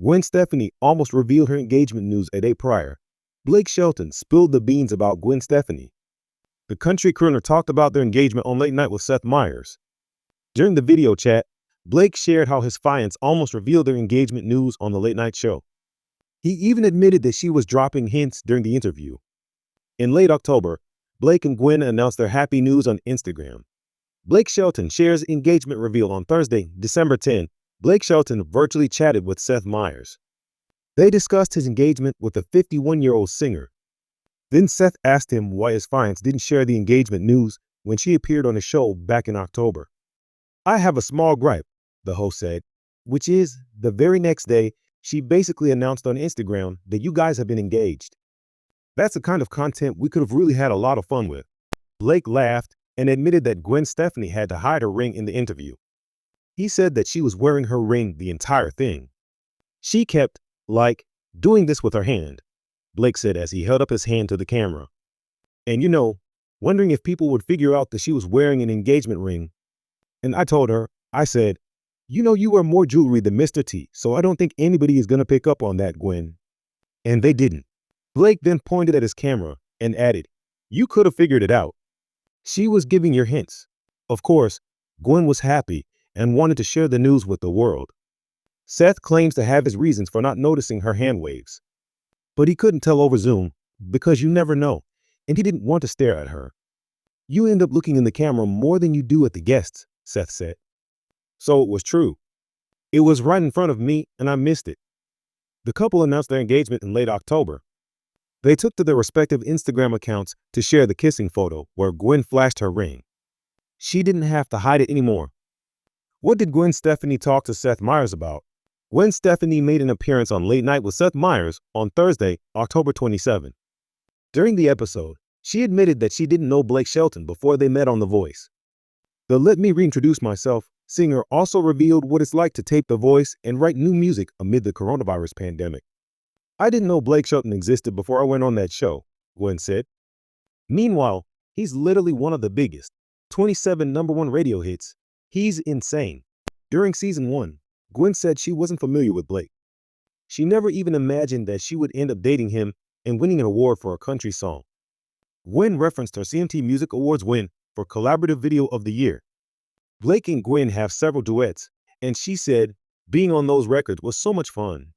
Gwen Stefani almost revealed her engagement news a day prior. Blake Shelton spilled the beans about Gwen Stefani. The country crooner talked about their engagement on Late Night with Seth Meyers. During the video chat, Blake shared how his fiancée almost revealed their engagement news on the late night show. He even admitted that she was dropping hints during the interview. In late October, Blake and Gwen announced their happy news on Instagram. Blake Shelton shares engagement reveal on Thursday, December 10. Blake Shelton virtually chatted with Seth Meyers. They discussed his engagement with the 51-year-old singer. Then Seth asked him why his fiancée didn't share the engagement news when she appeared on the show back in October. "I have a small gripe," the host said, which is, the very next day, she basically announced on Instagram that you guys have been engaged. "That's the kind of content we could have really had a lot of fun with." Blake laughed and admitted that Gwen Stefani had to hide her ring in the interview. He said that she was wearing her ring the entire thing. "She kept, doing this with her hand," Blake said as he held up his hand to the camera. "And wondering if people would figure out that she was wearing an engagement ring. And I told her, I said, you wear more jewelry than Mr. T, so I don't think anybody is going to pick up on that, Gwen." And they didn't. Blake then pointed at his camera and added, "You could have figured it out. She was giving your hints." Of course, Gwen was happy and wanted to share the news with the world. Seth claims to have his reasons for not noticing her hand waves. But he couldn't tell over Zoom because you never know, and he didn't want to stare at her. "You end up looking in the camera more than you do at the guests," Seth said. So it was true. "It was right in front of me and I missed it." The couple announced their engagement in late October. They took to their respective Instagram accounts to share the kissing photo where Gwen flashed her ring. She didn't have to hide it anymore. What did Gwen Stefani talk to Seth Meyers about? Gwen Stefani made an appearance on Late Night with Seth Meyers on Thursday, October 27. During the episode, she admitted that she didn't know Blake Shelton before they met on The Voice. The "Let Me Reintroduce Myself" singer also revealed what it's like to tape The Voice and write new music amid the coronavirus pandemic. "I didn't know Blake Shelton existed before I went on that show," Gwen said. Meanwhile, he's literally one of the biggest, 27 #1 radio hits. He's insane. During season 1, Gwen said she wasn't familiar with Blake. She never even imagined that she would end up dating him and winning an award for a country song. Gwen referenced her CMT Music Awards win for Collaborative Video of the Year. Blake and Gwen have several duets, and she said, "Being on those records was so much fun."